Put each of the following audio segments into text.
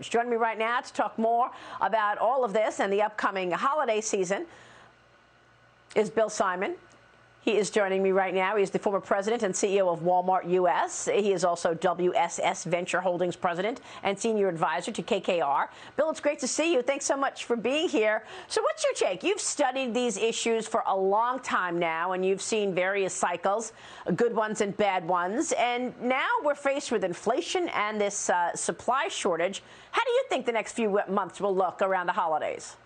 Joining me right now to talk more about all of this and the upcoming holiday season is Bill Simon. He is joining me right now. He is the former president and CEO of Walmart U.S. He is also WSS Venture Holdings president and senior advisor to KKR. Bill, it's great to see you. Thanks so much for being here. So what's your take? You've studied these issues for a long time now, and you've seen various cycles, good ones and bad ones. And now we're faced with inflation and this supply shortage. How do you think the next few months will look around the holidays?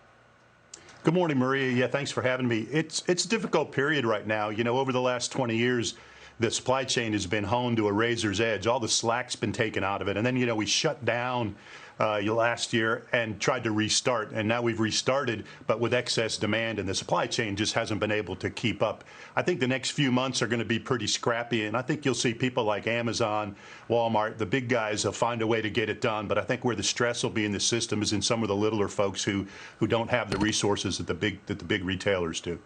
Good morning, Maria. Yeah, thanks for having me. It's a difficult period right now. You know, over the last 20 years, the supply chain has been honed to a razor's edge. All the slack's been taken out of it. And then, you know, we shut down last year and tried to restart. And now we've restarted, but with excess demand, and the supply chain just hasn't been able to keep up. I think the next few months are going to be pretty scrappy. And I think you'll see people like Amazon, Walmart, the big guys will find a way to get it done. But I think where the stress will be in the system is in some of the littler folks who don't have the resources that the big retailers do.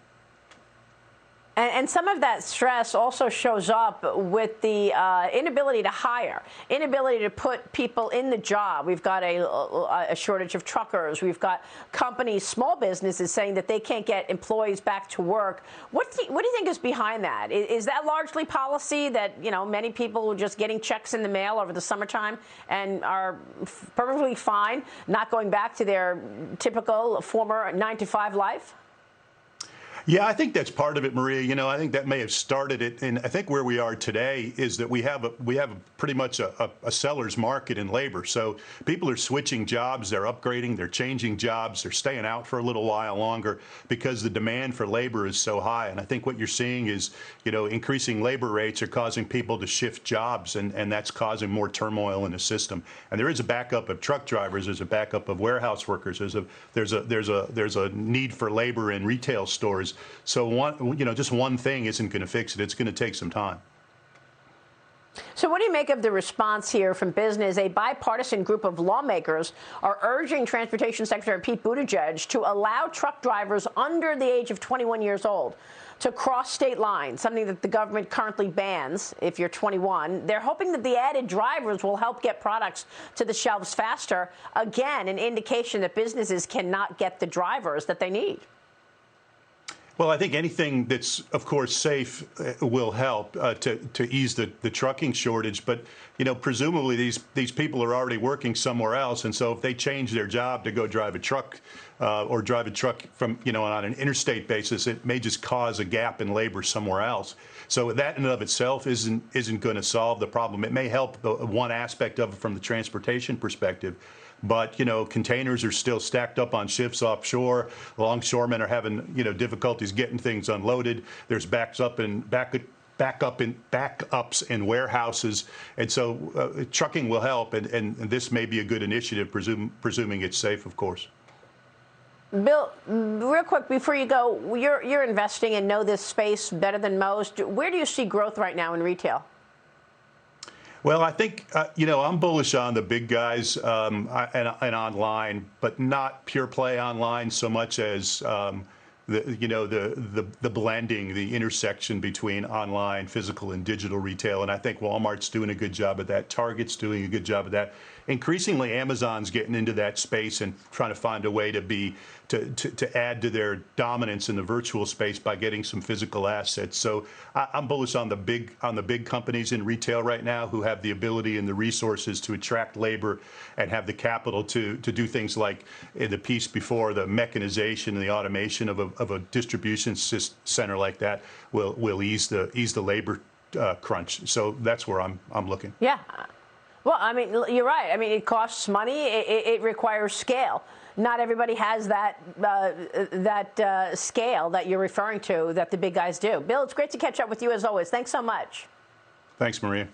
And some of that stress also shows up with the inability to hire, inability to put people in the job. We've got a shortage of truckers. We've got companies, small businesses saying that they can't get employees back to work. What do you think is behind that? Is that largely policy that, you know, many people are just getting checks in the mail over the summertime and are perfectly fine not going back to their typical former 9-to-5 life? Yeah, I think that's part of it, Maria. You know, I think that may have started it, and I think where we are today is that we have pretty much a seller's market in labor. So people are switching jobs, they're upgrading, they're changing jobs, they're staying out for a little while longer because the demand for labor is so high. And I think what you're seeing is, you know, increasing labor rates are causing people to shift jobs, and that's causing more turmoil in the system. And there is a backup of truck drivers, there's a backup of warehouse workers, there's a need for labor in retail stores. So just one thing isn't going to fix it. It's going to take some time. So what do you make of the response here from business? A bipartisan group of lawmakers are urging Transportation Secretary Pete Buttigieg to allow truck drivers under the age of 21 years old to cross state lines, something that the government currently bans if you're 21. They're hoping that the added drivers will help get products to the shelves faster. Again, an indication that businesses cannot get the drivers that they need. Well, I think anything that's, of course, safe will help to ease the trucking shortage. But, you know, presumably these people are already working somewhere else. And so if they change their job to go drive a truck or drive a truck from, you know, on an interstate basis, it may just cause a gap in labor somewhere else. So that in and of itself isn't going to solve the problem. It may help one aspect of it from the transportation perspective. But, you know, containers are still stacked up on ships offshore. Longshoremen are having, you know, difficulties getting things unloaded. There's backups in warehouses. And so trucking will help. And this may be a good initiative, presuming it's safe, of course. Bill, real quick, before you go, you're investing and know this space better than most. Where do you see growth right now in retail? Well, I think, you know, I'm bullish on the big guys and online, but not pure play online so much as the blending, the intersection between online, physical, and digital retail. And I think Walmart's doing a good job of that. Target's doing a good job of that. Increasingly, Amazon's getting into that space and trying to find a way to add to their dominance in the virtual space by getting some physical assets. So I'm bullish on the big companies in retail right now who have the ability and the resources to attract labor and have the capital to do things like in the piece before, the mechanization and the automation of a distribution center like that will ease the labor crunch. So that's where I'm looking. Yeah. Well, I mean, you're right. I mean, it costs money. It requires scale. Not everybody has that scale that you're referring to that the big guys do. Bill, it's great to catch up with you as always. Thanks so much. Thanks, Maria.